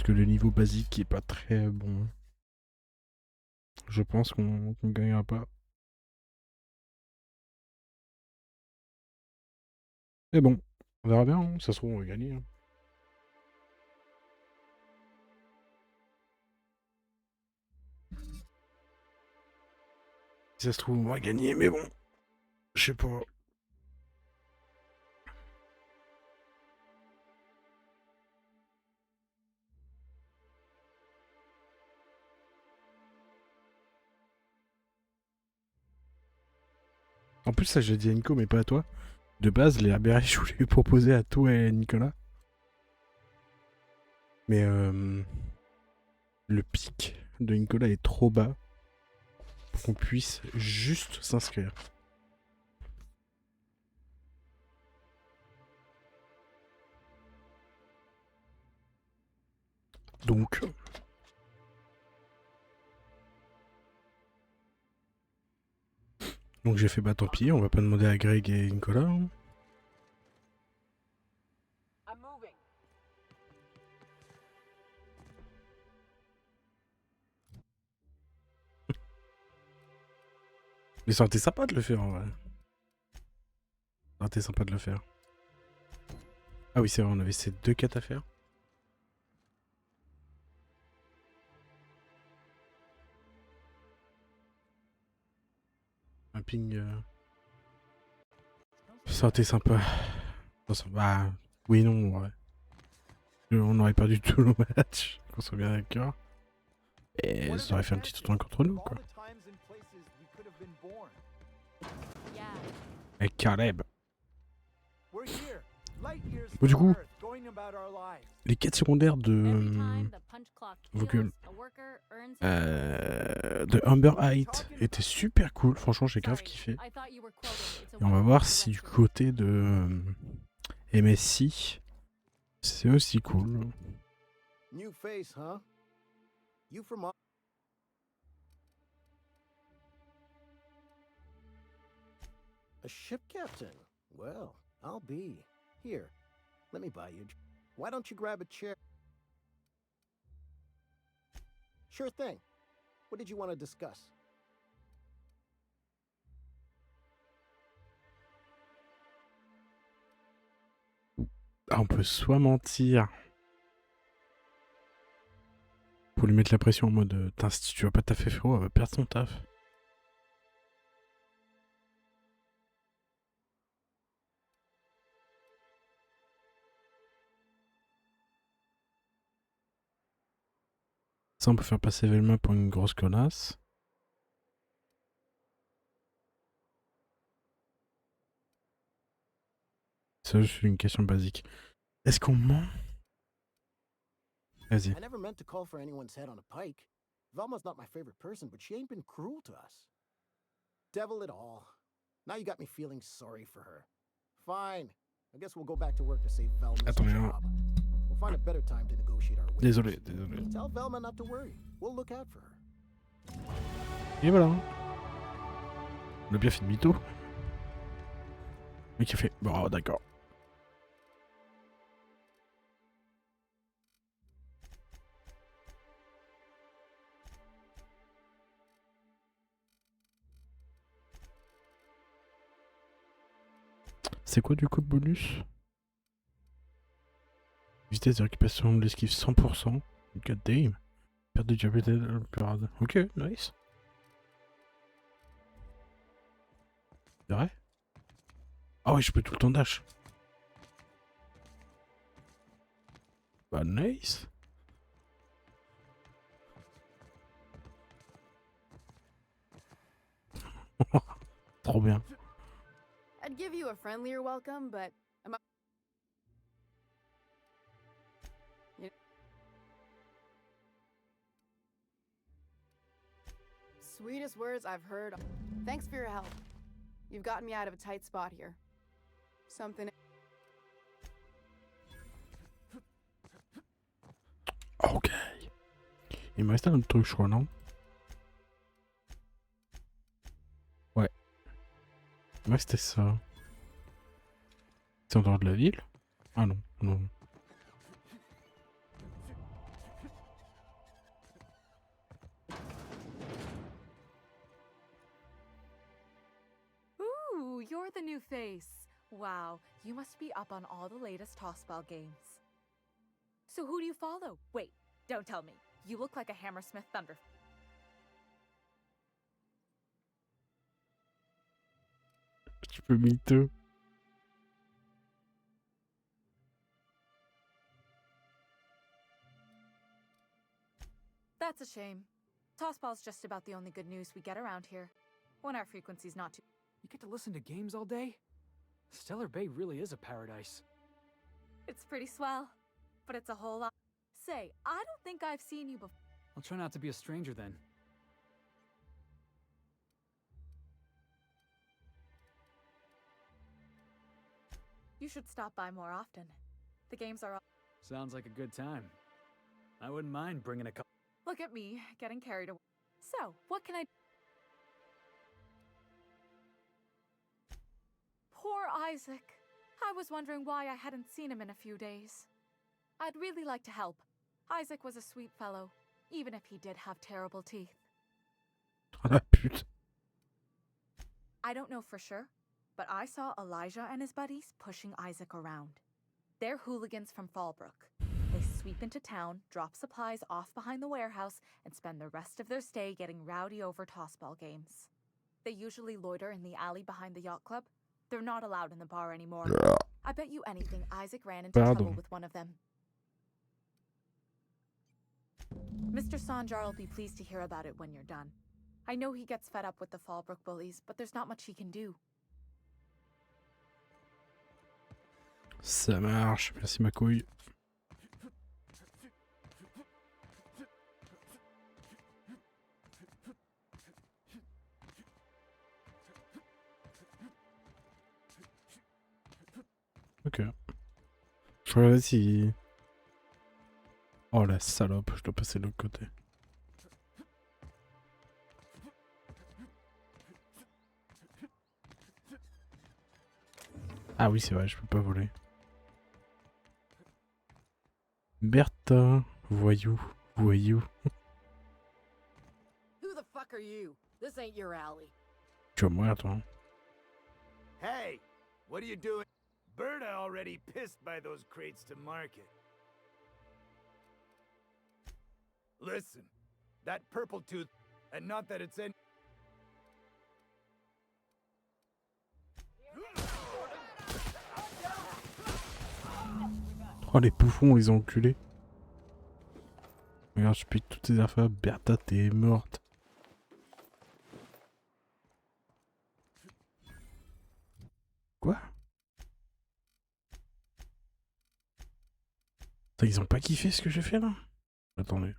que le niveau basique est pas très bon. Je pense qu'on gagnera pas. Mais bon, on verra bien, hein. Ça se trouve on va gagner, hein. Si ça se trouve on va gagner, mais bon, je sais pas. En plus ça j'ai dit à Nico mais pas à toi. De base les ABR je voulais proposer à toi et à Nicolas. Mais le pic de Nicolas est trop bas pour qu'on puisse juste s'inscrire. Donc j'ai fait bah tant pis, on va pas demander à Greg et Nicolas, hein. Mais ça aurait été sympa de le faire en vrai. Ça aurait été sympa de le faire. Ah oui c'est vrai, on avait ces 2 quêtes à faire. Un ping. Ça aurait été sympa. Bah oui non ouais. On aurait perdu tout le match, qu'on soit bien d'accord. Et ça aurait fait un petit tournoi contre nous quoi. Avec Caleb. Bon, du coup, les quêtes secondaires de de Humber Height étaient super cool. Franchement, j'ai grave kiffé. Et on va voir si du côté de MSI, c'est aussi cool. A ship captain? Well, I'll be. Here, let me buy you. Why don't you grab a chair? Sure thing. What did you want to discuss? Ah, on peut soit mentir pour lui mettre la pression en mode si tu vas pas taffer frérot, elle va perdre son taf. Ça, on peut faire passer Velma pour une grosse connasse. Ça, c'est une question basique. Est-ce qu'on ment? Vas-y. I never meant to call for anyone's head on a pike. Velma's not my favorite person, but she ain't been cruel to us. Devil it all. Now you got me feeling sorry for her. Fine. I guess we'll go back to work to save Velma's job. We'll find a better time to negotiate our wages. Désolé. Tell Velma not to worry. We'll look out for her. Et voilà. On a bien fait de mytho. Mais qui a fait. Bon, d'accord. C'est quoi du coup le bonus? Vitesse de récupération de l'esquive 100%. God damn. Perte de diabète. Ok, nice. C'est vrai? Ah ouais, je peux tout le temps dash. Bah nice. Trop bien. I'd give you a friendlier welcome, but sweetest words I've heard. Thanks for your help. You've gotten me out of a tight spot here. Something. Ok. Il me restait un autre truc, je crois, non? Ouais. Il me restait ça. C'est en dehors de la ville? Ah non, non. you're the new face. Wow, you must be up on all the latest tossball games. So who do you follow? Wait, don't tell me. You look like a Hammersmith Thunder. Tu peux mytho. That's a shame. Tossball's just about the only good news we get around here. When our frequency's not too... You get to listen to games all day? Stellar Bay really is a paradise. It's pretty swell, but it's a whole lot... Say, I don't think I've seen you before. I'll try not to be a stranger then. You should stop by more often. The games are... Sounds like a good time. I wouldn't mind bringing a couple. Look at me, getting carried away. So, what can I... Poor Isaac. I was wondering why I hadn't seen him in a few days. I'd really like to help. Isaac was a sweet fellow, even if he did have terrible teeth. Oh la pute. I don't know for sure, but I saw Elijah and his buddies pushing Isaac around. They're hooligans from Fallbrook. They sweep into town, drop supplies off behind the warehouse, and spend the rest of their stay getting rowdy over tossball games. They usually loiter in the alley behind the yacht club. They're not allowed in the bar anymore. I bet you anything Isaac ran into trouble with one of them. Mr. Sanjar will be pleased to hear about it when you're done. I know he gets fed up with the Fallbrook bullies, but there's not much he can do. Ça marche, merci ma couille. Ok. Je regarde si... Oh la salope, je dois passer de l'autre côté. Ah oui, c'est vrai, je peux pas voler. Bertha, voyou, voyou. Who the fuck are you? This ain't your alley. Tu vas mourir, toi. Hey, what are you doing? Berta already pissed by those crates to market. Listen, that purple tooth, and not that it's in... Oh les bouffons, ils ont enculé. Regarde, je pique toutes tes affaires. Bertha, t'es morte. Quoi? Putain, ils ont pas kiffé ce que j'ai fait là? Attendez.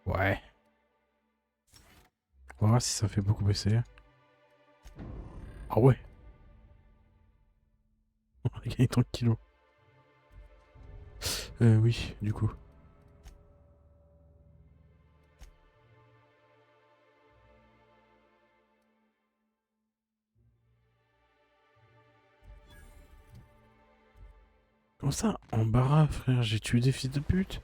Ouais. On va voir si ça fait beaucoup baisser. Ah ouais. On a gagné 30 kilos. Oui, du coup. Comment ça? Embarras, frère, j'ai tué des fils de pute.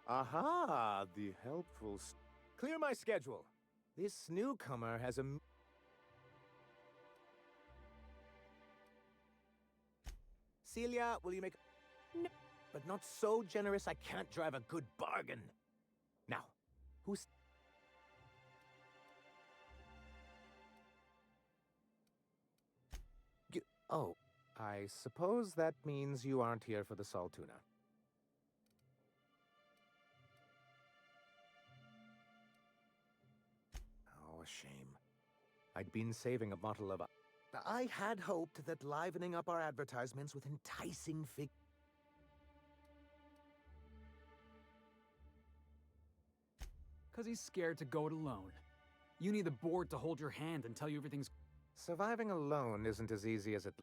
Aha, the helpful. Clear my schedule. This newcomer has a. Celia, will you make. No. But not so generous I can't drive a good bargain. Now, who's. Oh, I suppose that means you aren't here for the Saltuna. Oh, a shame. I'd been saving a bottle of. I had hoped that livening up our advertisements with enticing fig. Because he's scared to go it alone. You need the board to hold your hand and tell you everything's... Surviving alone isn't as easy as it.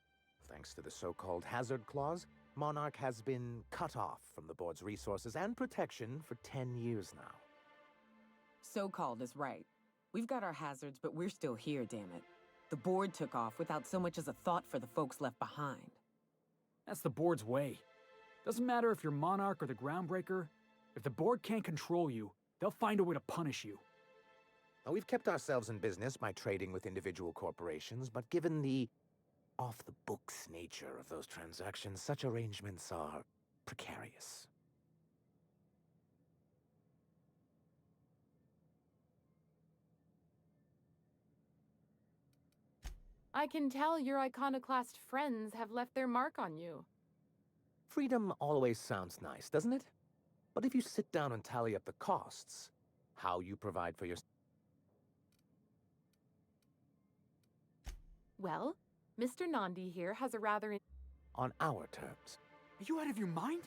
Thanks to the so-called hazard clause, Monarch has been cut off from the board's resources and protection for 10 years now. So-called is right. We've got our hazards, but we're still here, damn it. The board took off without so much as a thought for the folks left behind. That's the board's way. Doesn't matter if you're Monarch or the Groundbreaker. If the board can't control you, they'll find a way to punish you. Now, we've kept ourselves in business by trading with individual corporations, but given the off-the-books nature of those transactions, such arrangements are precarious. I can tell your iconoclast friends have left their mark on you. Freedom always sounds nice, doesn't it? But if you sit down and tally up the costs, how you provide for your... Well, Mr. Nandi here has a rather... On our terms. Are you out of your mind?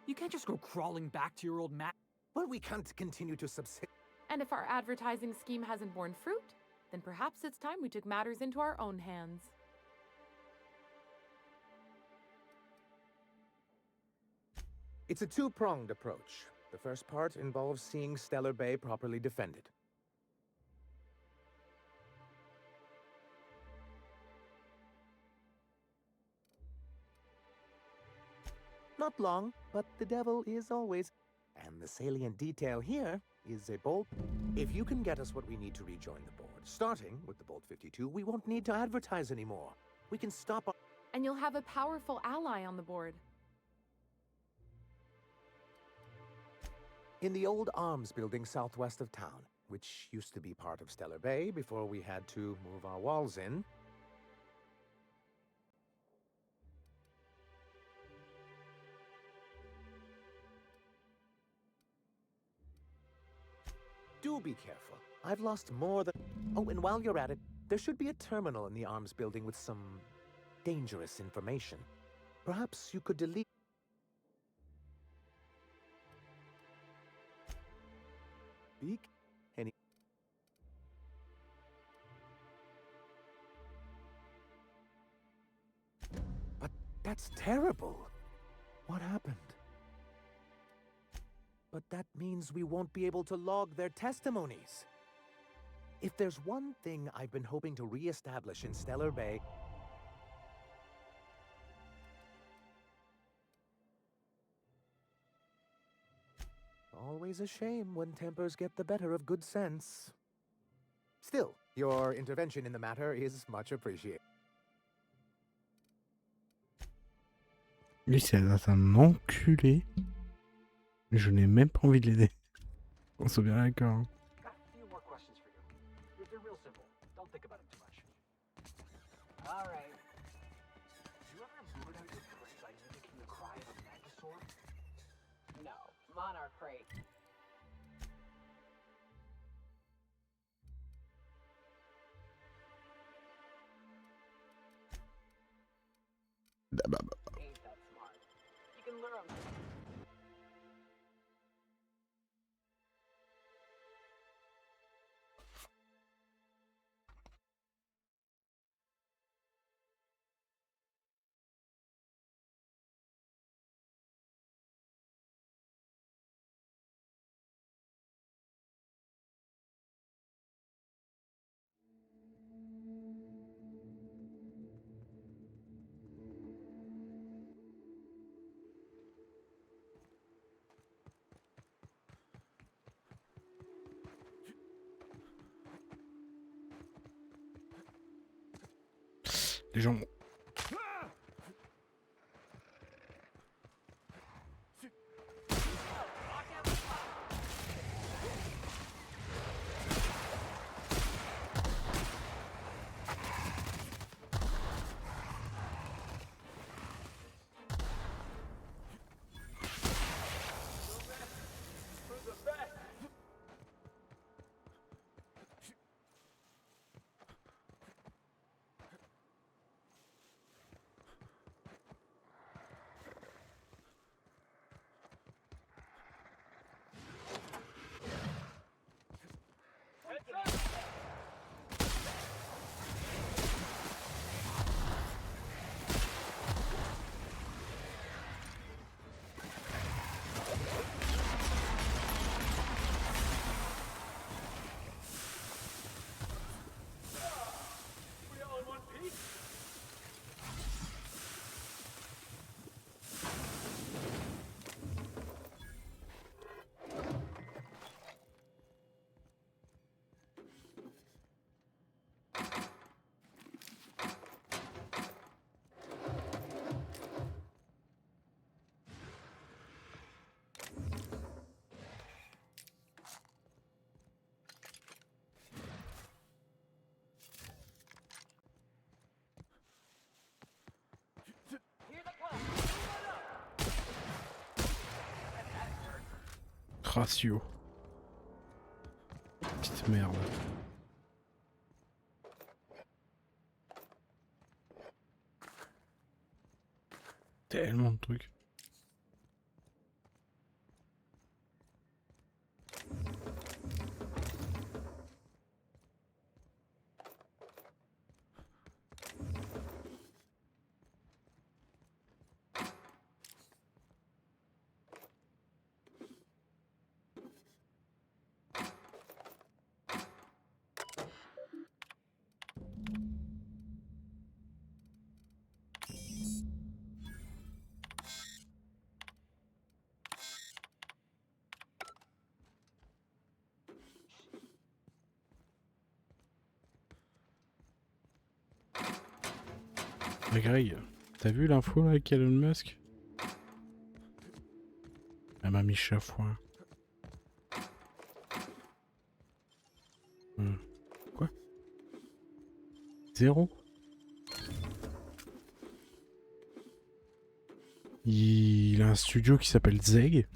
You can't just go crawling back to your old mat. Well, we can't continue to subsist. And if our advertising scheme hasn't borne fruit, then perhaps it's time we took matters into our own hands. It's a two-pronged approach. The first part involves seeing Stellar Bay properly defended. Not long, but the devil is always... And the salient detail here is a bolt. If you can get us what we need to rejoin the board, starting with the Bolt 52, we won't need to advertise anymore. We can stop our... And you'll have a powerful ally on the board. In the old arms building southwest of town, which used to be part of Stellar Bay before we had to move our walls in. Do be careful. I've lost more than... Oh, and while you're at it, there should be a terminal in the arms building with some dangerous information. Perhaps you could delete... Speak? Any... But that's terrible. What happened? But that means we won't be able to log their testimonies. If there's one thing I've been hoping to re-establish in Stellar Bay... Always a shame when tempers get the better of good sense. Still, your intervention in the matter is much appreciated. Lui, c'est un enculé. Je n'ai même pas envie de l'aider. On soit bien d'accord. Hein. Got a few more questions for you. They're real simple. Don't think about it too much. All right. Do you ever mood out your prey by mimicking the cry of a Magosaur? No, Monarch crate. Ain't that smart? You can lure 'em. Les gens. Ratio. Petite merde. Tellement de trucs. Greg, t'as vu l'info là avec Elon Musk? Elle m'a mis chafouin. Quoi? 0? Il a un studio qui s'appelle Zeg.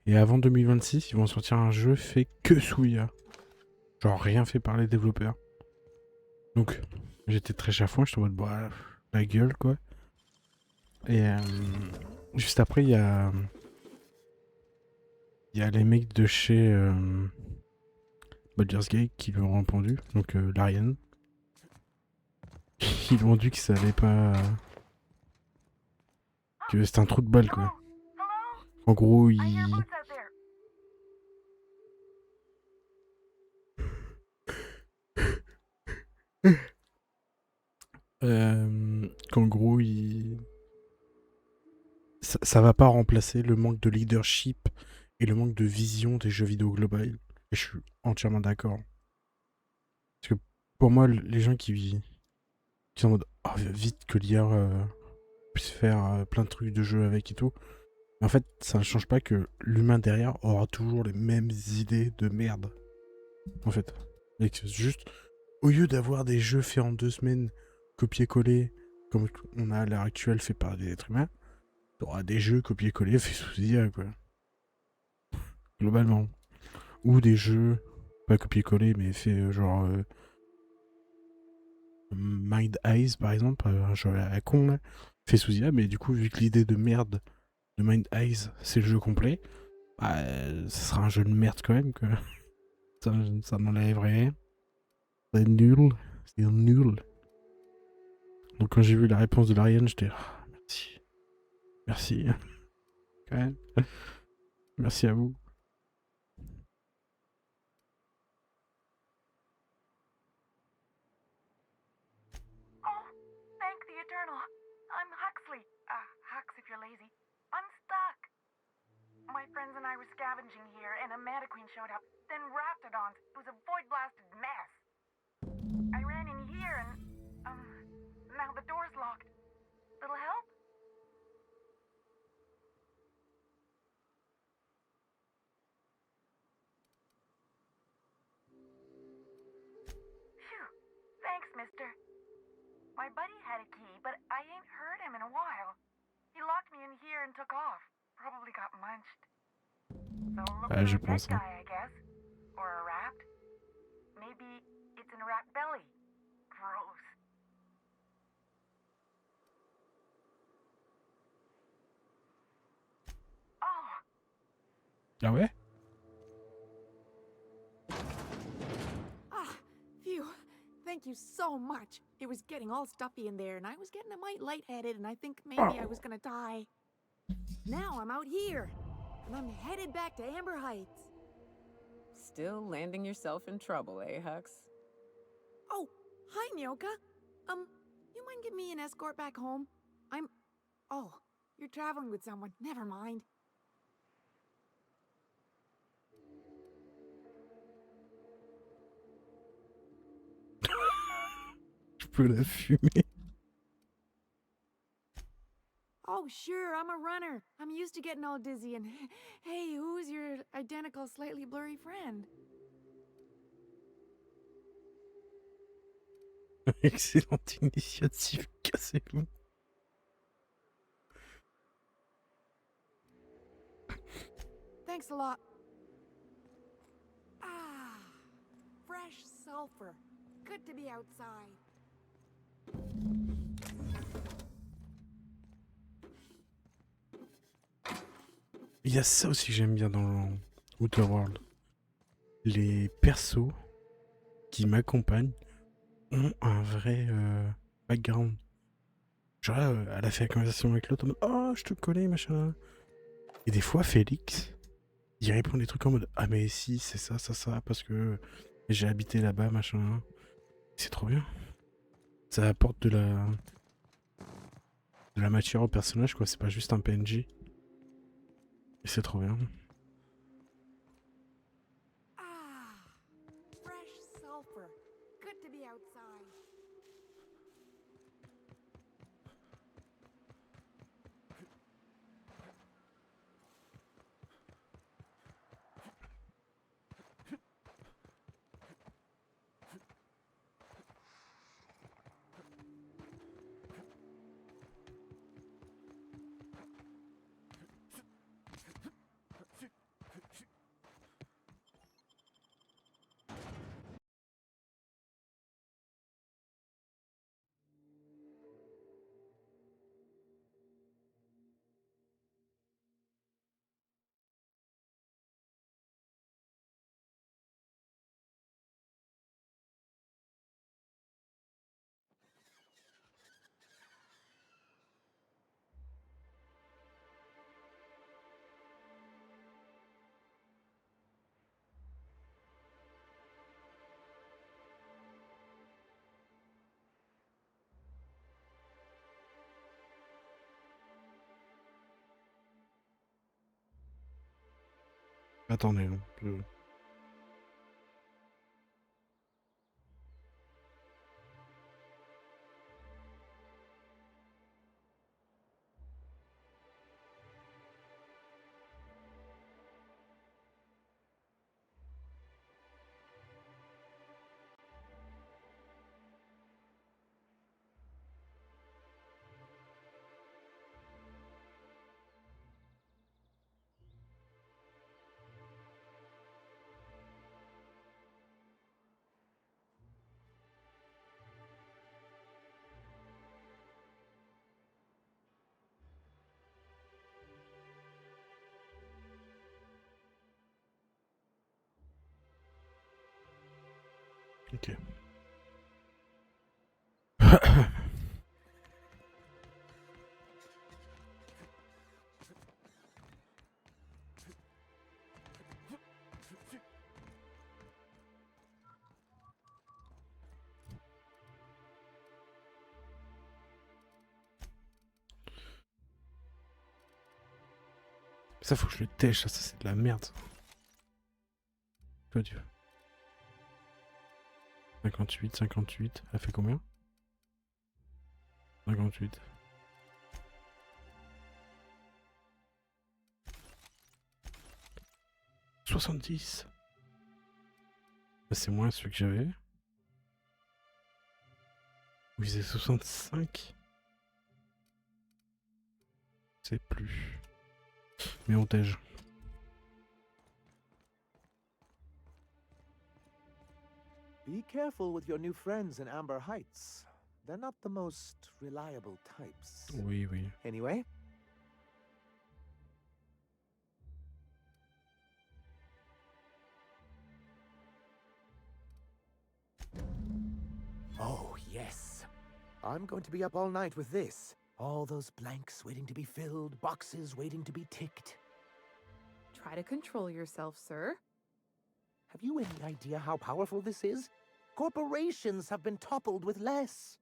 Et avant 2026, ils vont sortir un jeu fait que sous IA. Genre rien fait par les développeurs. Donc, j'étais très chafouin, je te mode, bah, la gueule quoi. Et juste après, il y a les mecs de chez Baldur's Gate qui lui ont répondu, donc l'Ariane. Ils lui ont dit qu'ils savaient pas. Que c'était un trou de balle quoi. En gros, qu'en gros, ça va pas remplacer le manque de leadership et le manque de vision des jeux vidéo global. Et je suis entièrement d'accord. Parce que pour moi, les gens qui sont en mode oh, vite que l'IA puisse faire plein de trucs de jeu avec et tout. Mais en fait, ça ne change pas que l'humain derrière aura toujours les mêmes idées de merde. En fait. Et que juste, au lieu d'avoir des jeux faits en 2 semaines, copier-coller, comme on a à l'heure actuelle fait par des êtres humains, t'auras des jeux copier-coller faits sous IA, quoi. Globalement. Ou des jeux, pas copier-coller, mais faits genre Mind Eyes, par exemple, un jeu à la con, là, fait sous IA, mais du coup, vu que l'idée de merde de Mind Eyes, c'est le jeu complet, bah, ça sera un jeu de merde quand même, quoi. Ça n'enlève rien. C'est nul. C'est nul. Donc quand j'ai vu la réponse de l'Ariane, j'étais merci. Merci. Quand même. Merci à vous. Oh, thank the Eternal. I'm Huxley. Hux if you're lazy. I'm stuck. My friends and I were scavenging here, and a Meta Queen showed up. Then Raptidons. It was a void-blasted mess. I ran in here and, now the door's locked. Little help? Phew. Thanks, mister. My buddy had a key, but I ain't heard him in a while. He locked me in here and took off. Probably got munched. So look Ah, for je a dead pense. Hein. guy, I guess. Or a rat. Maybe it's in a rat belly. Gross. Oh, Ah ouais? Ah, phew. Thank you so much. It was getting all stuffy in there, and I was getting a mite lightheaded, and I think maybe I was gonna die. Now I'm out here, and I'm headed back to Amber Heights. Still landing yourself in trouble, eh, Hux? Oh, hi, Nyoka. You mind giving me an escort back home? Oh, you're traveling with someone. Never mind. Je peux la fumer. Oh, sure, I'm a runner. I'm used to getting all dizzy, and hey, who's your identical, slightly blurry friend? Excellente initiative, cassez-vous. Thanks a lot. Ah, fresh sulfur. Good to be outside. Il y a ça aussi que j'aime bien dans Outer World. Les persos qui m'accompagnent ont un vrai background. Genre là, elle a fait la conversation avec l'autre en mode oh, je te connais, machin. Et des fois, Félix, il répond des trucs en mode ah, mais si, c'est ça, ça, parce que j'ai habité là-bas, machin. C'est trop bien. Ça apporte de la matière au personnage, quoi. C'est pas juste un PNJ. Et c'est trop bien. Ah, fresh sulfur. Good to be outside. Attendez, hein, ok. Ça, faut que je le tèche, ça c'est de la merde. Toi, Dieu. 58, 58, elle fait combien? 58. « 70. C'est moins celui que j'avais. Vous faisait 65. C'est plus. Mais on tège. Be careful with your new friends in Amber Heights. They're not the most reliable types. Oui, oui. Anyway. Oh, yes. I'm going to be up all night with this. All those blanks waiting to be filled, boxes waiting to be ticked. Try to control yourself, sir. Have you any idea how powerful this is? Corporations have been toppled with less.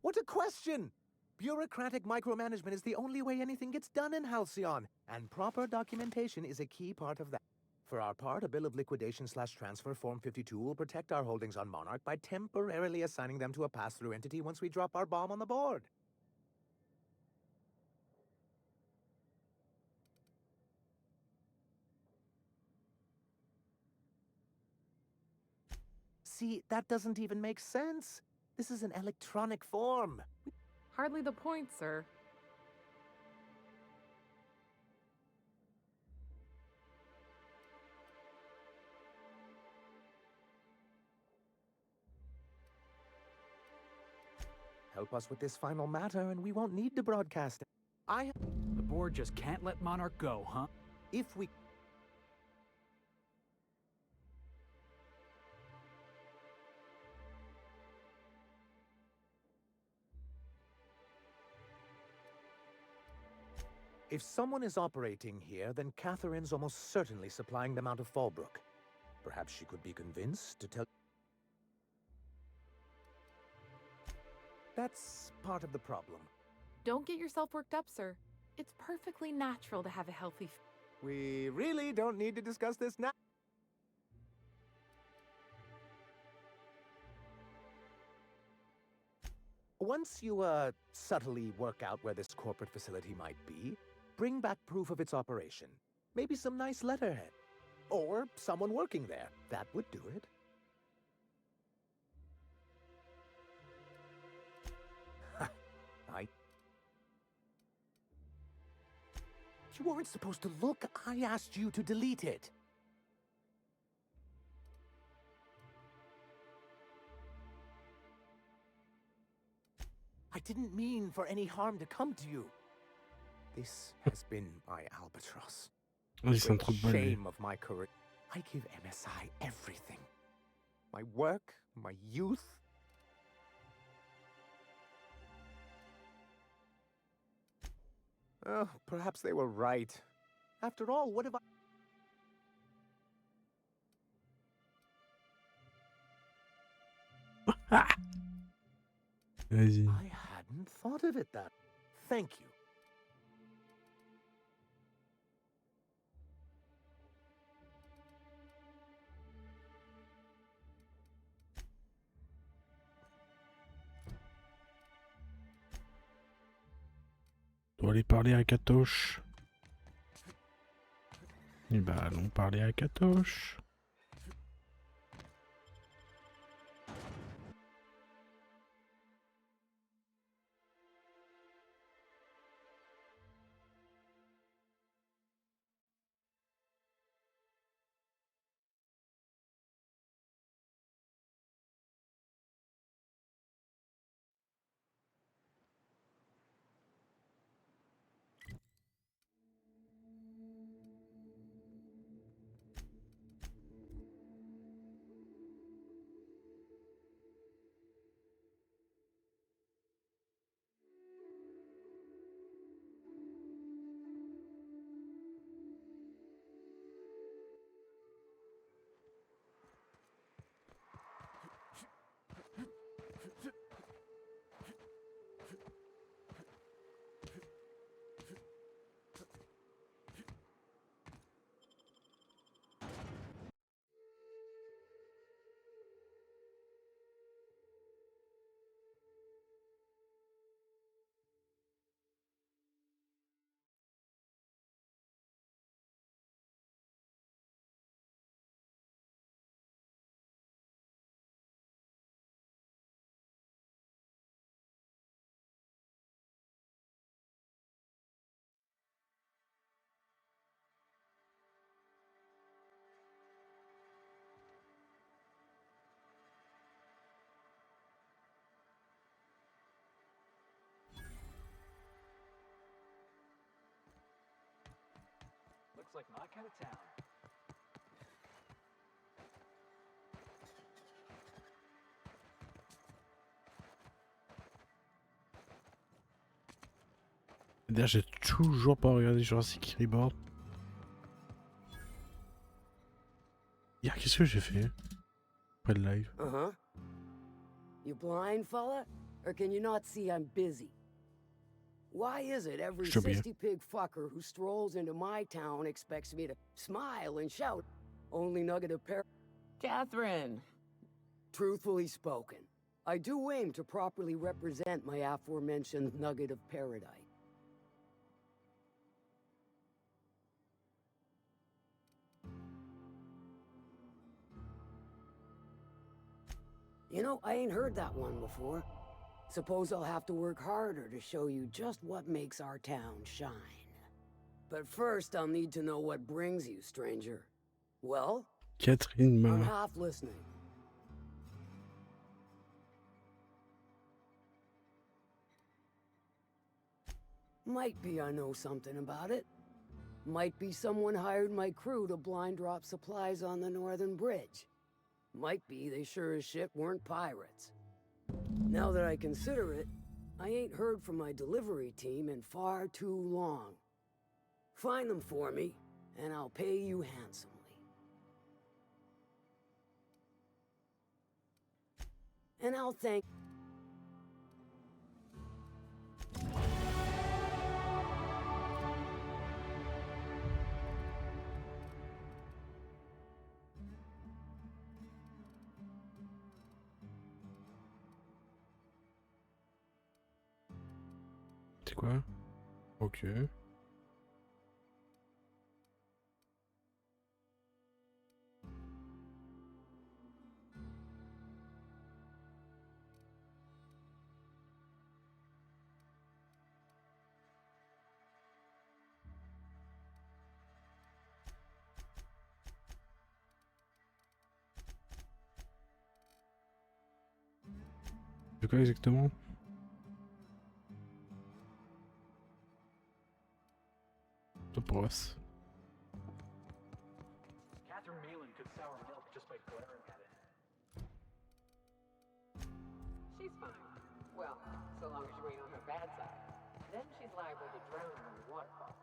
What a question! Bureaucratic micromanagement is the only way anything gets done in Halcyon, and proper documentation is a key part of that. For our part, a bill of liquidation/transfer Form 52 will protect our holdings on Monarch by temporarily assigning them to a pass-through entity once we drop our bomb on the board. See, that doesn't even make sense. This is an electronic form. Hardly the point, sir. Help us with this final matter, and we won't need to broadcast it. The board just can't let Monarch go, huh? If we... If someone is operating here, then Catherine's almost certainly supplying them out of Fallbrook. Perhaps she could be convinced to tell... That's part of the problem. Don't get yourself worked up, sir. It's perfectly natural to have a healthy... We really don't need to discuss this now. Once you, subtly work out where this corporate facility might be, bring back proof of its operation. Maybe some nice letterhead. Or someone working there. That would do it. You weren't supposed to look. I asked you to delete it. I didn't mean for any harm to come to you. This has been my albatross. Ils sont trop Great bonnes. shame of my career. I give MSI everything. My work, my youth. Oh, perhaps they were right. After all, what have Vas-y. I hadn't thought of it that. Thank you. On doit aller parler à Katoche. Eh bah, allons parler à Katoche. like my kind of town. D'ailleurs, j'ai toujours pas regardé Jurassic Reborn. Hier, qu'est-ce que j'ai fait après le live? Uh-huh. You blind, fella? Or can you not see I'm busy? Why is it every Je t'oublie. 60-pig fucker who strolls into my town expects me to smile and shout, only nugget of Catherine! Truthfully spoken, I do aim to properly represent my aforementioned nugget of paradise. You know, I ain't heard that one before. Suppose I'll have to work harder to show you just what makes our town shine. But first, I'll need to know what brings you, stranger. Well, Catherine I'm m'a... half listening. Might be I know something about it. Might be someone hired my crew to blind drop supplies on the northern bridge. Might be they sure as shit weren't pirates. Now that I consider it, I ain't heard from my delivery team in far too long. Find them for me, and I'll pay you handsomely. And I'll thank... C'est quoi? Ok. C'est quoi exactement? Ça passe. Catherine Malin could sour milk just by glaring at it. She's fine. Well, so long as you ain't on her bad side. Then she's liable to drown in the waterfall.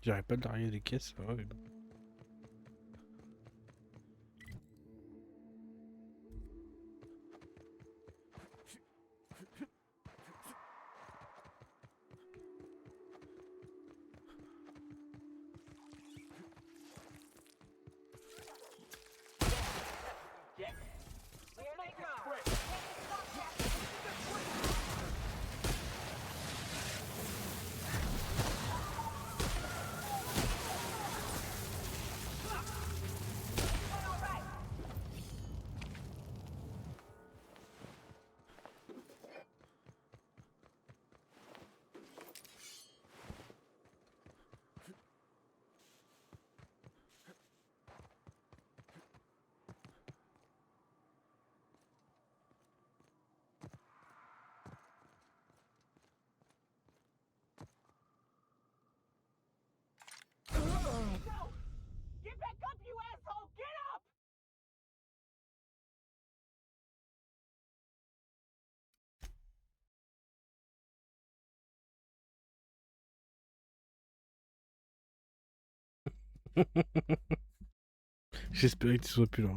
J'arrête pas de larguer les caisses, ça va. Get back up, you asshole! Get up! J'espérais que tu sois plus là.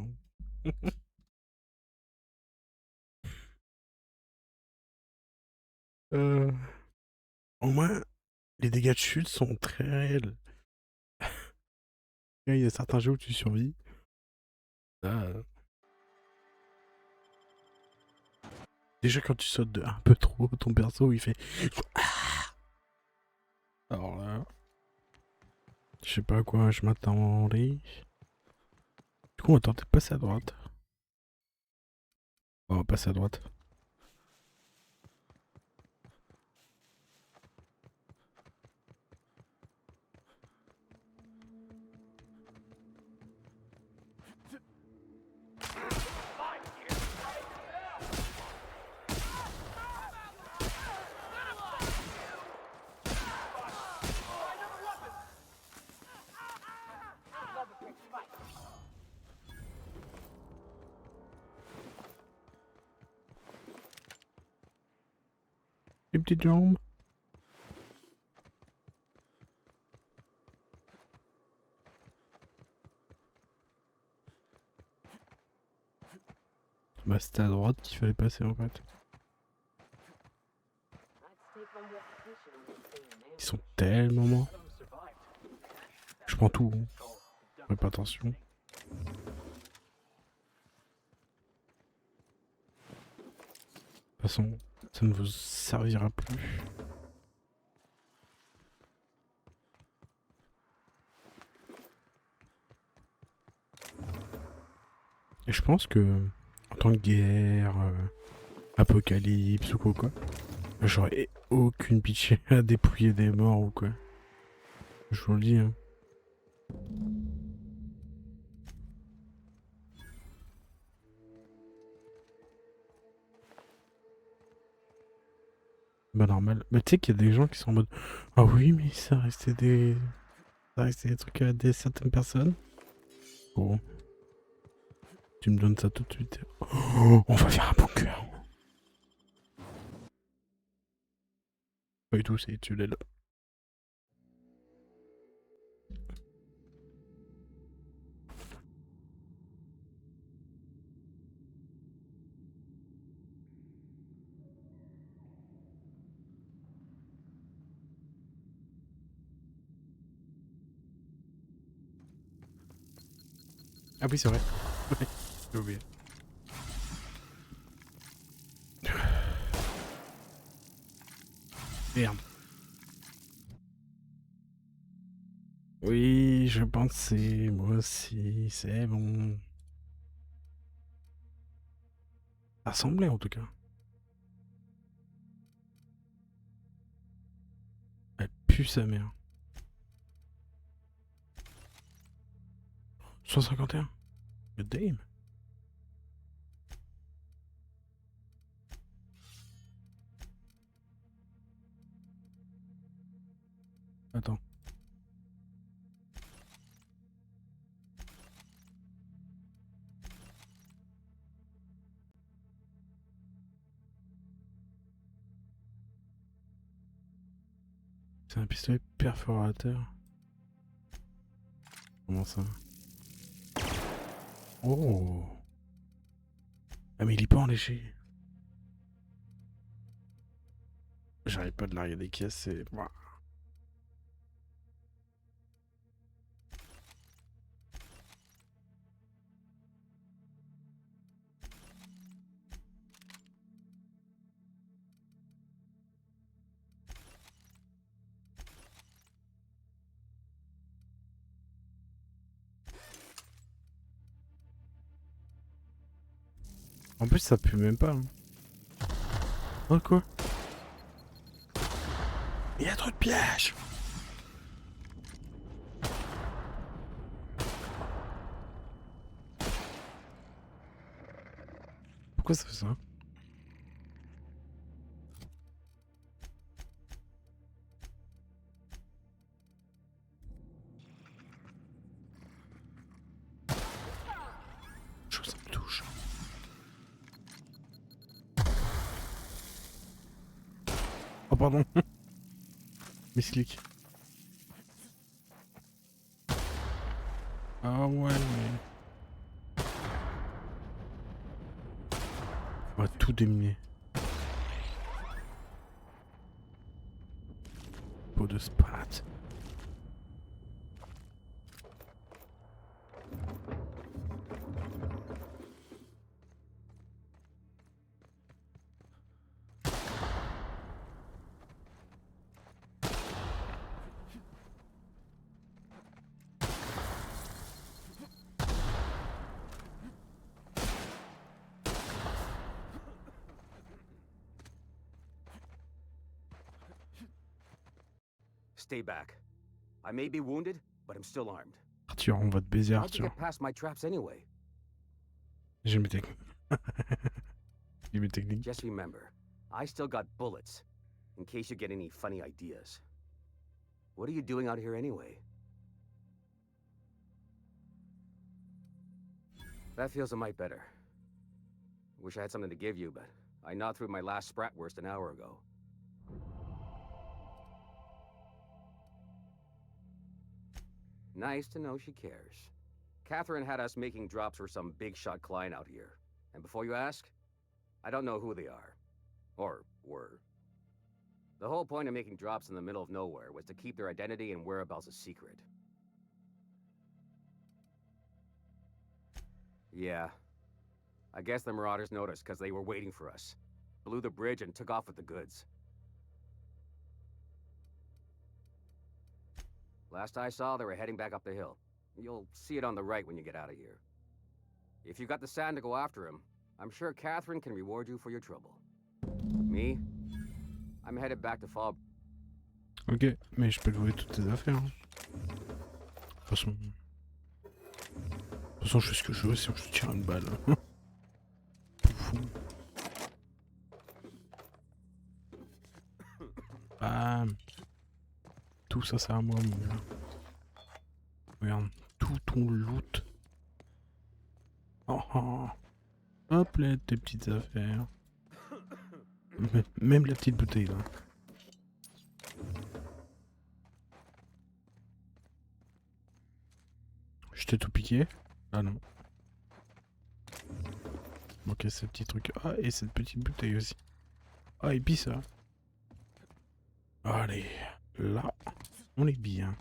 Au moins, les dégâts de chute sont très réels. Il y a certains jeux où tu survis. Là, déjà quand tu sautes de un peu trop haut, ton perso il fait... Alors là... Je sais pas à quoi je m'attendais. Du coup, on va tenter de passer à droite. On va passer à droite. Les petites jambes. Bah c'était à droite qu'il fallait passer en fait. Ils sont tellement morts. Je prends tout. Hein. Fais pas attention. De toute façon, ça ne vous servira plus. Et je pense que, en temps de guerre, apocalypse ou quoi, j'aurais aucune pitié à dépouiller des morts ou quoi. Je vous le dis, hein. Bah normal. Mais tu sais qu'il y a des gens qui sont en mode ah oui mais ça restait des trucs à des certaines personnes. Bon. Tu me donnes ça tout de suite. Oh, on va faire un bunker. Pas du tout, c'est tunnel. Ah oui c'est vrai. J'ai oublié. Merde. Oui, je pensais, moi aussi, c'est bon. Ça ressemblait en tout cas. Elle pue sa mère. 151. God damn. Attends. C'est un pistolet perforateur. Comment ça? Oh. Ah mais il est pas enléché. J'arrive pas de l'arrière des caisses, c'est... Ouah. En plus ça pue même pas. Hein. Oh quoi? Il y a trop de pièges. Pourquoi ça fait ça? Ça me touche. Oh pardon. Misclick. Ah ouais mais... On va tout déminer. Peau de sprat. Stay back. I may be wounded, but I'm still armed. Arthur, on va te baiser, How'd you Arthur. get past my traps anyway? J'ai mes techniques. J'ai mes techniques. Just remember, I still got bullets, in case you get any funny ideas. What are you doing out here anyway? That feels a mite better. Wish I had something to give you, but I gnawed through my last Spratwurst an hour ago. Nice to know she cares. Catherine had us making drops for some big-shot client out here. And before you ask, I don't know who they are. Or were. The whole point of making drops in the middle of nowhere was to keep their identity and whereabouts a secret. Yeah. I guess the Marauders noticed because they were waiting for us. Blew the bridge and took off with the goods. Last I saw, they were heading back up the hill. You'll see it on the right when you get out of here. If you've got the sand to go after him, I'm sure Catherine can reward you for your trouble. Me? I'm headed back to Fall. Ok, mais je peux louer toutes tes affaires. Hein. De toute façon, je fais ce que je veux, sinon je te tire une balle. Fou. Bam. Tout ça, c'est à moi, mon gars. Regarde, tout ton loot. Oh, oh. Hop là, tes petites affaires. Même la petite bouteille là. Je t'ai tout piqué? Ah non. Ok, ce petit truc. Ah, et cette petite bouteille aussi. Ah, et puis ça. Allez, là, on est bien.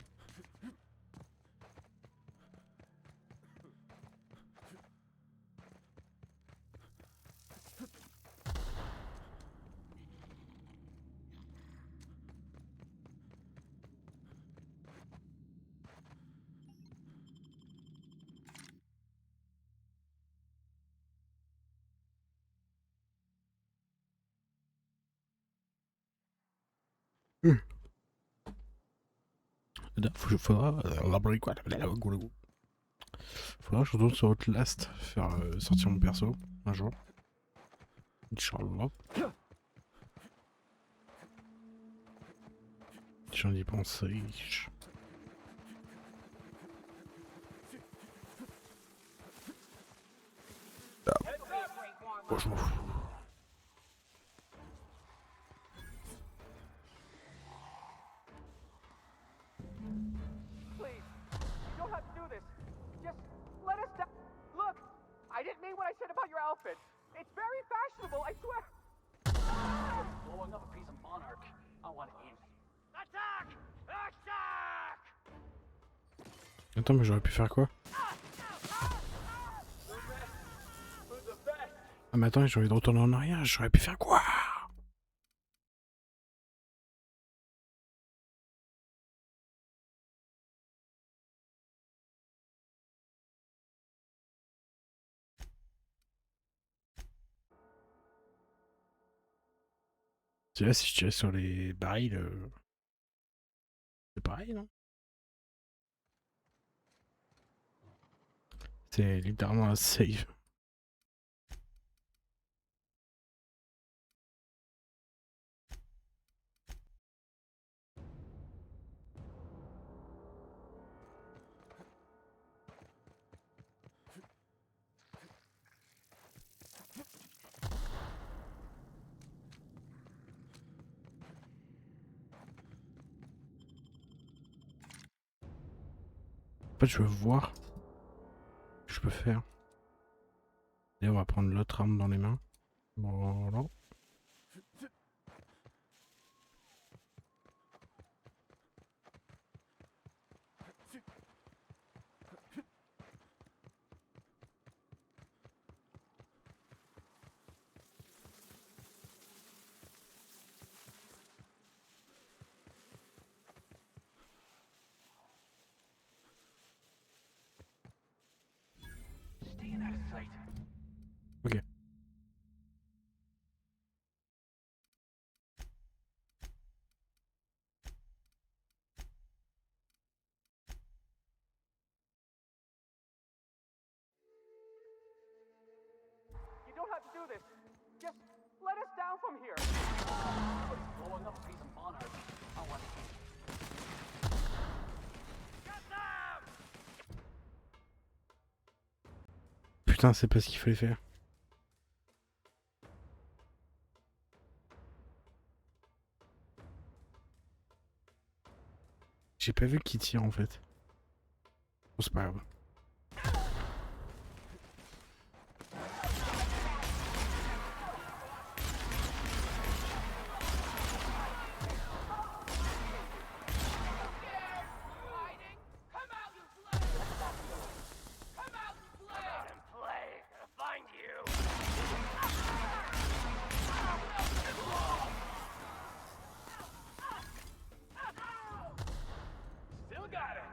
Faudra que je retourne sur Outlast, faire sortir mon perso un jour. Inch'Allah. J'en ai pensé. Oh, je m'en fous. Please, you don't have to do this. Just let us down. Look, I didn't mean what I said about your outfit. It's very fashionable, I swear. Blowing up a piece of monarch. I want in. Attack! Attack! Attends, mais j'aurais pu faire quoi? Ah mais attends, j'ai envie de retourner en arrière, j'aurais pu faire quoi? Tu vois, si je tirais sur les barils, c'est pareil, non? C'est littéralement un save. En fait, je veux voir ce que je peux faire. Et on va prendre l'autre arme dans les mains. Voilà. Ok. this. Just let us down from here. Somebody's blowing up a piece of monarch. I want to. Get them! Putain, c'est pas ce qu'il fallait faire. J'ai pas vu qui tire en fait. Bon, c'est pas grave. Still got it.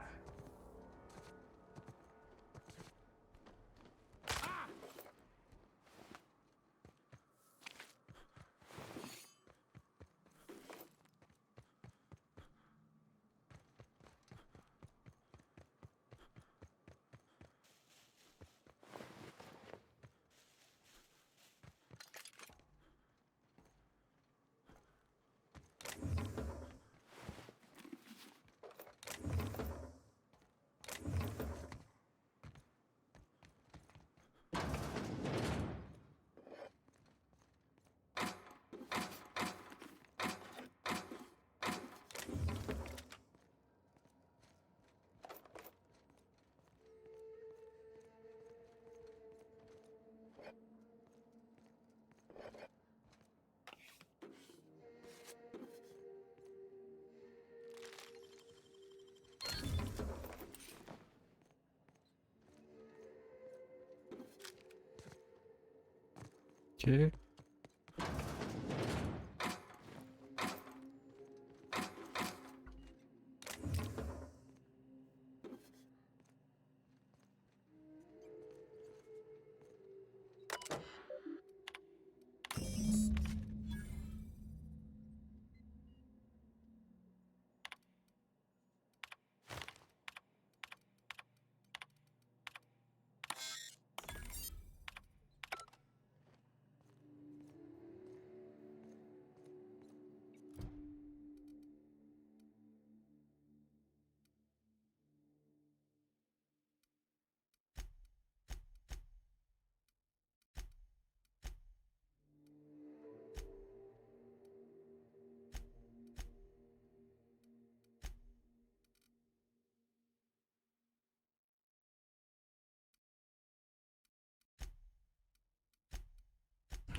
Ok.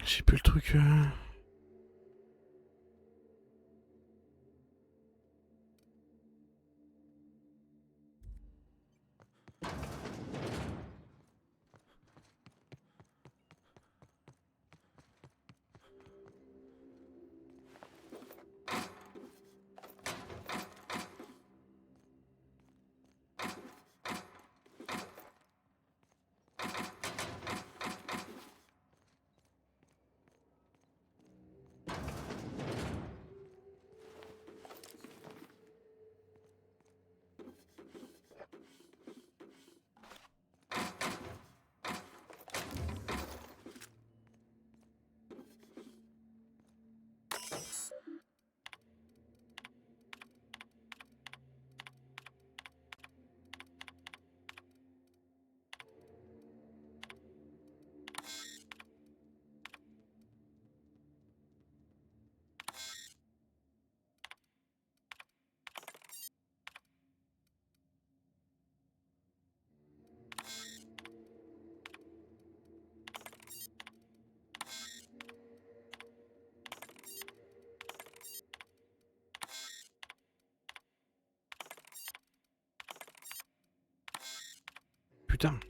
J'ai plus le truc. Putain.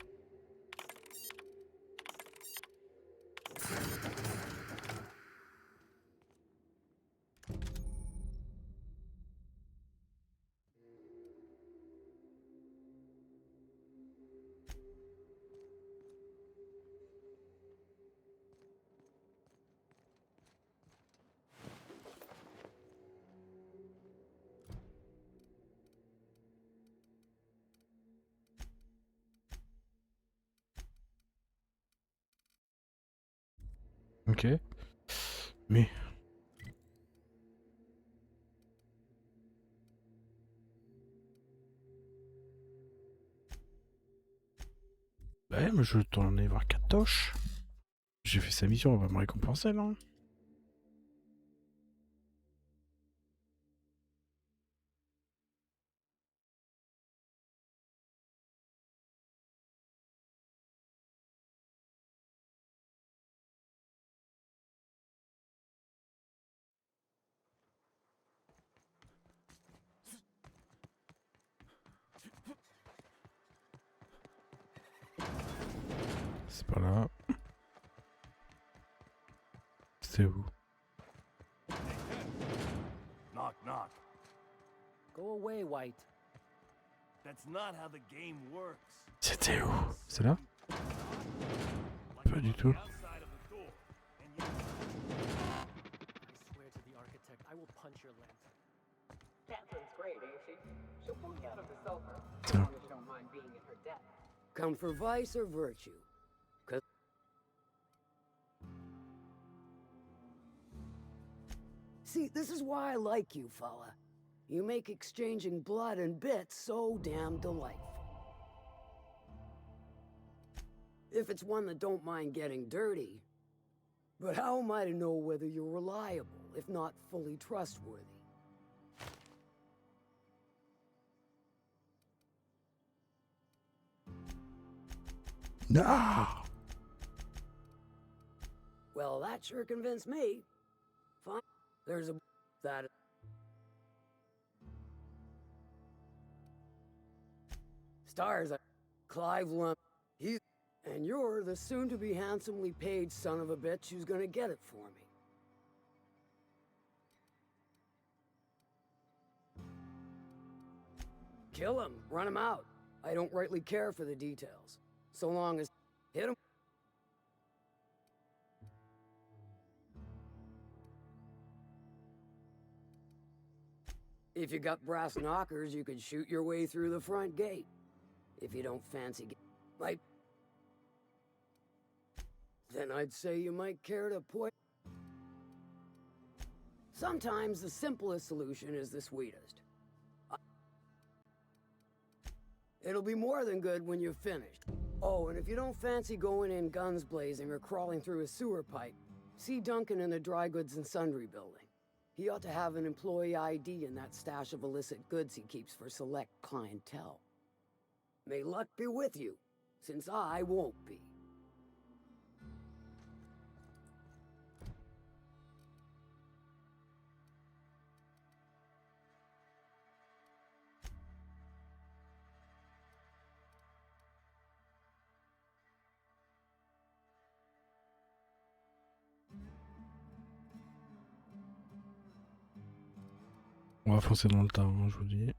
Ok. Mais... Bah ouais, mais je t'en ai voir Katoche. J'ai fait sa mission, on va me récompenser, non? C'est pas là. C'est où? Knock, knock. Go away, White. That's not how the game works. C'était où? C'est là? Pas du tout. Outside of the door, and you... I swear to the architect, I will punch your lantern. Catherine's great, ain't she? She'll pull me out of the sulfur, as So- long as you don't mind being in her debt. Come for vice or virtue? See, this is why I like you, fella. You make exchanging blood and bits so damn delightful. If it's one that don't mind getting dirty. But how am I to know whether you're reliable, if not fully trustworthy? No! Well, that sure convinced me. Fine. There's a... that... Stars, Clive Lump. He's... And you're the soon-to-be handsomely paid son of a bitch who's gonna get it for me. Kill him. Run him out. I don't rightly care for the details. So long as... Hit him. If you got brass knockers, you could shoot your way through the front gate. If you don't fancy like... Then I'd say you might care to Sometimes the simplest solution is the sweetest. It'll be more than good when you've finished. Oh, and if you don't fancy going in guns blazing or crawling through a sewer pipe, see Duncan in the dry goods and sundry building. He ought to have an employee ID in that stash of illicit goods he keeps for select clientele. May luck be with you, since I won't be. On va foncer dans le tas, hein, je vous dis.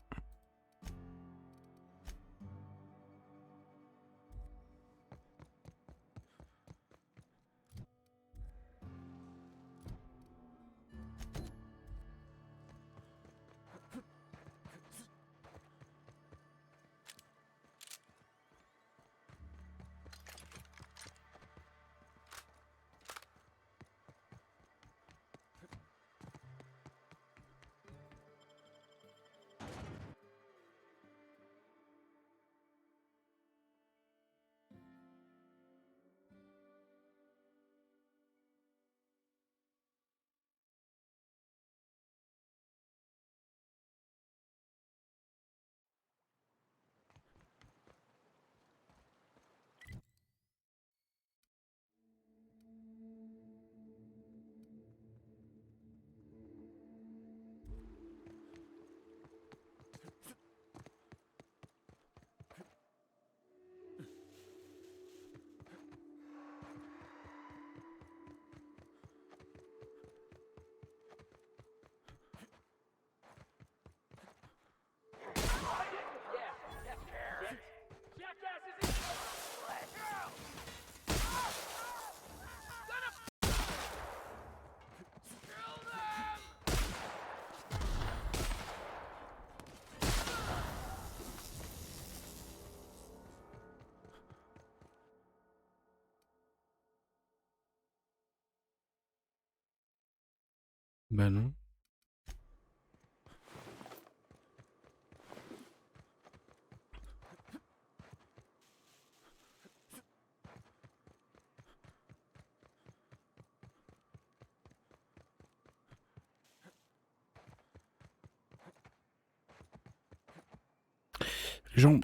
Bah non. Les gens...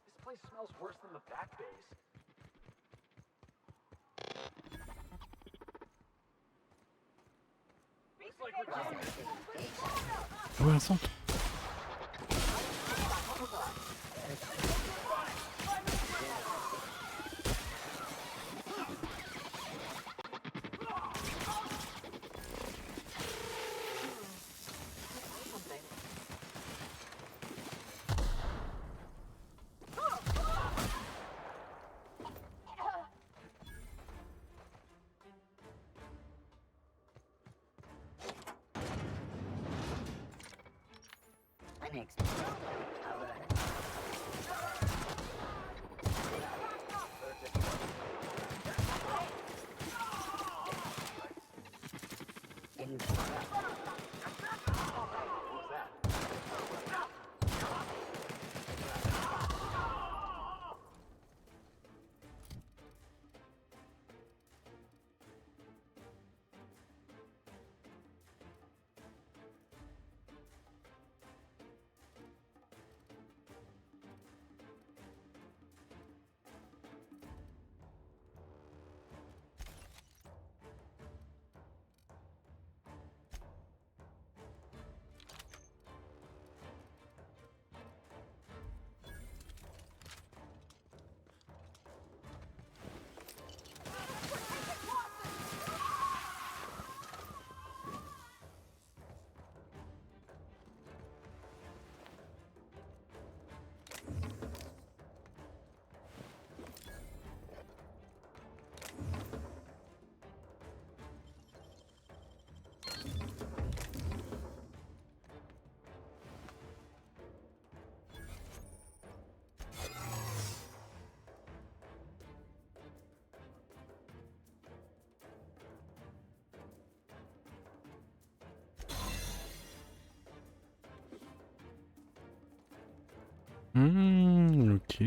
This place smells worse than the back base. Ah ouais, un centre. Ok.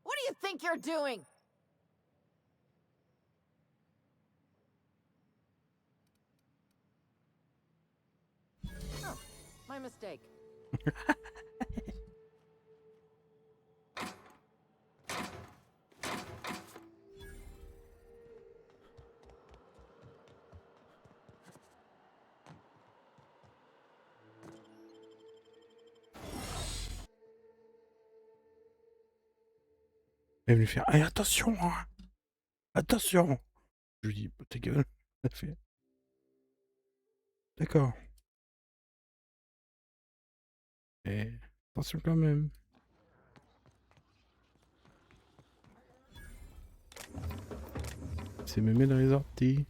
What do you think you're doing? Oh, my mistake. Elle est venue faire hey, attention, hein. Attention. Je lui dis ta gueule. Elle fait d'accord. Et attention quand même. C'est mémé dans les orties.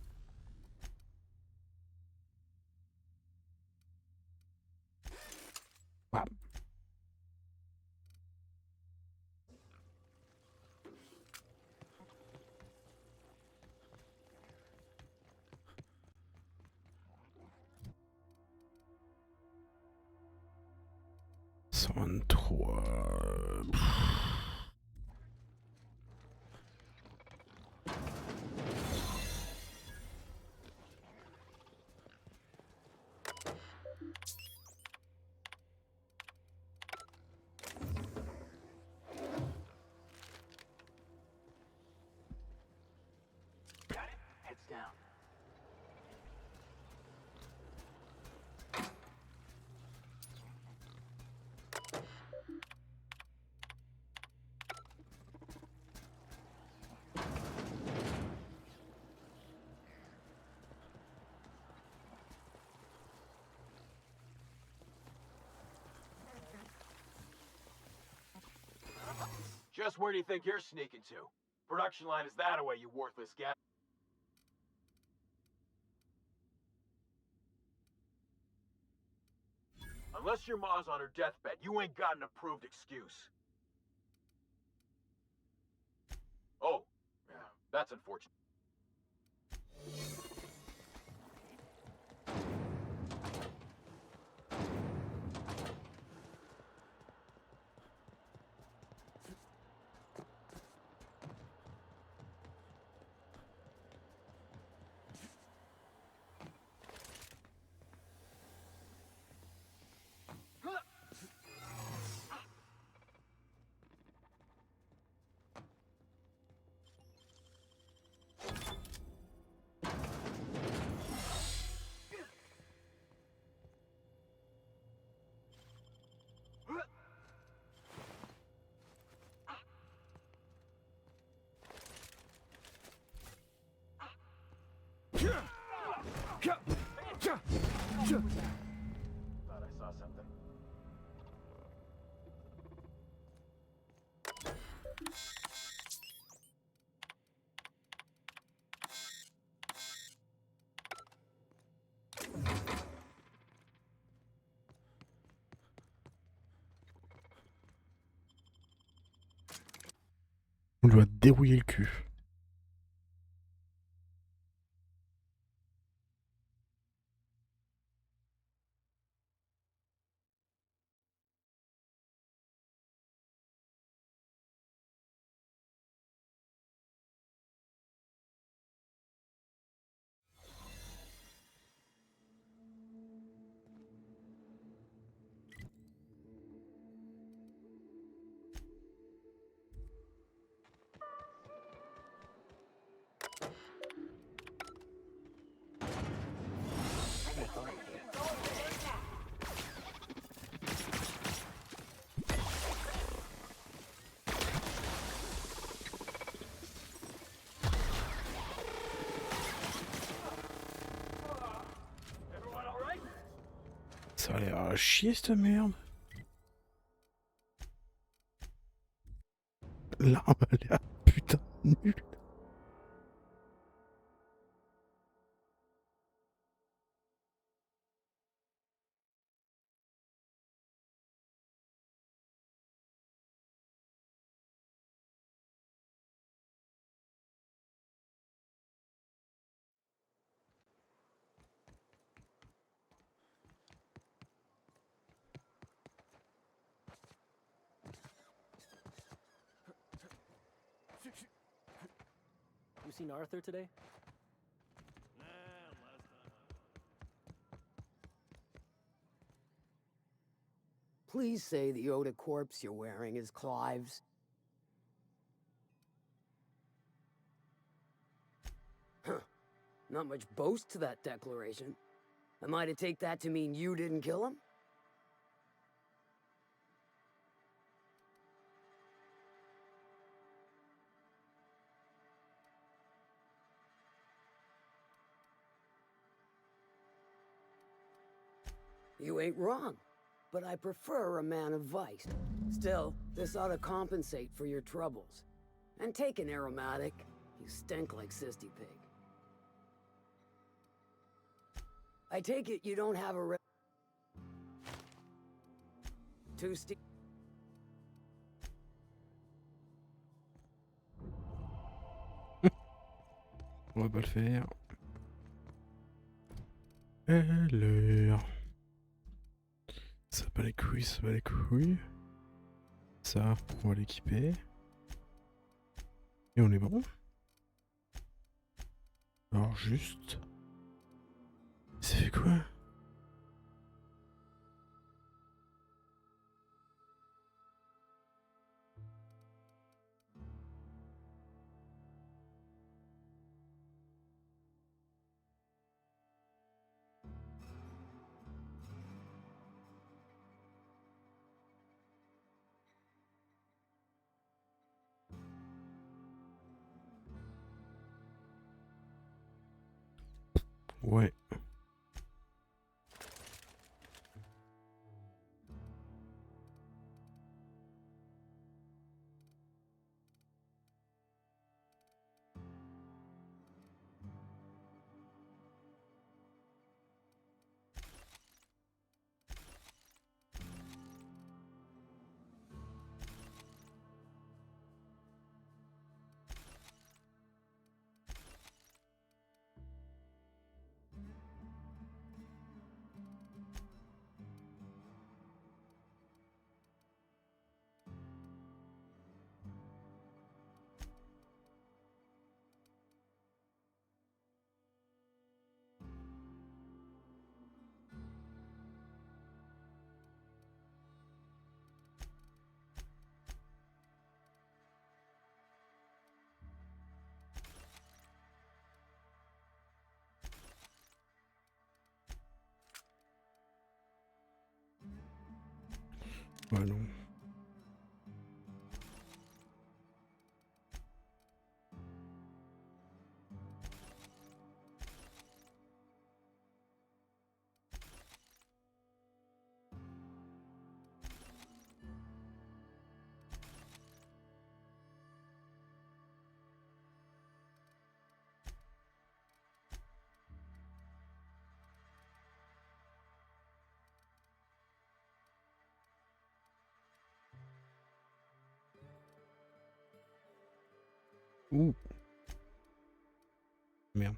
Bam. 123. Heads down. Just where do you think you're sneaking to? Production line is that away, you worthless guy. Unless your ma's on her deathbed, you ain't got an approved excuse. Oh, yeah, that's unfortunate. Thought I saw something. On doit dérouiller le cul. Ça a l'air à chier cette merde. L'arme a l'air putain nulle. You seen Arthur today? Please say the Yoda corpse you're wearing is Clive's. Huh. Not much boast to that declaration. Am I to take that to mean you didn't kill him? You ain't wrong, but I prefer a man of vice. Still, this ought to compensate for your troubles. And take an aromatic. You stink like Sisty Pig. I take it you don't have a Two Steve. On va pas le faire. LR. Ça bat les couilles, ça bat les couilles. Ça, on va l'équiper. Et on est bon. Alors juste... Ça fait quoi? Ouais. Ouais, non. Ouh. Merde.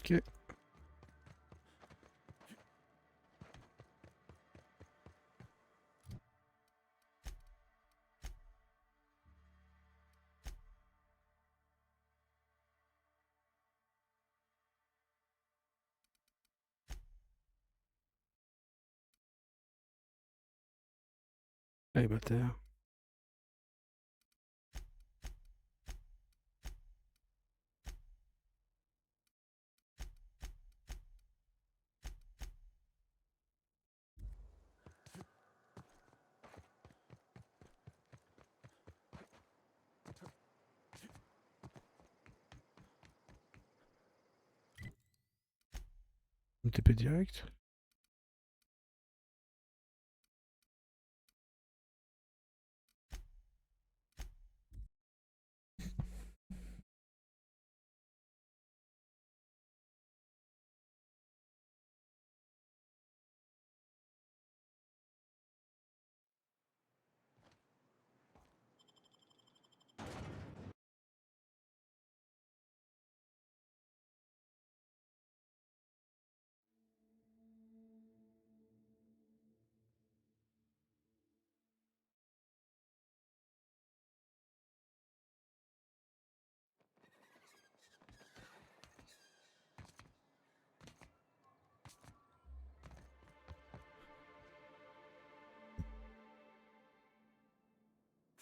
Ok. Allez, bâtard. Une TP direct.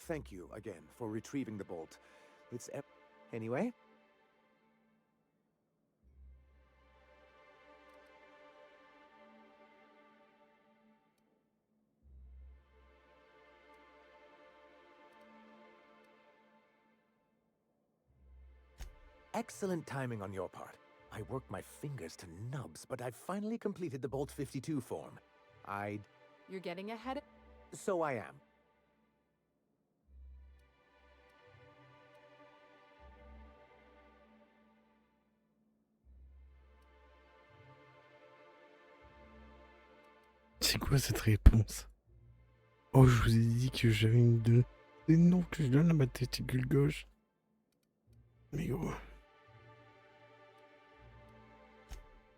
thank you again for retrieving the bolt. It's anyway. Excellent timing on your part. I worked my fingers to nubs, but I've finally completed the Bolt 52 form. You're getting ahead. So I am. C'est quoi cette réponse? Oh, je vous ai dit que j'avais une de... C'est non que je donne à ma testicule gauche. Mais gros...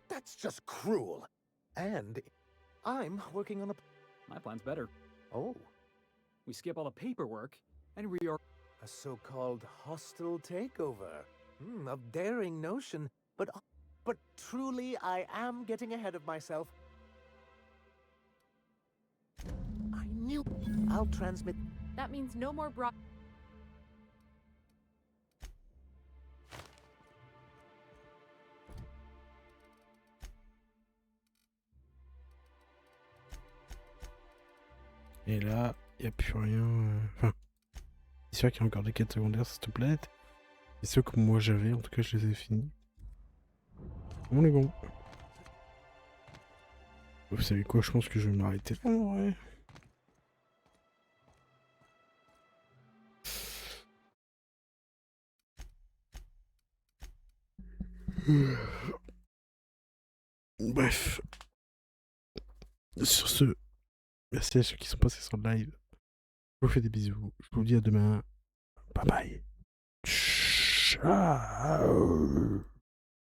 That's just cruel. And I'm working on a... My plan's better. Oh. We skip all the paperwork and we are... A so-called hostile takeover. A daring notion, but truly I am getting ahead of myself. I knew... I'll transmit... That means no more Et là, il n'y a plus rien... Enfin, c'est sûr qu'il y a encore des quêtes secondaires sur cette planète. Et ceux que moi j'avais, en tout cas je les ai finis. On est bon. Vous savez quoi, je pense que je vais m'arrêter là, ouais. Bref. Sur ce, merci à ceux qui sont passés sur le live. Je vous fais des bisous. Je vous dis à demain. Bye bye. Ciao.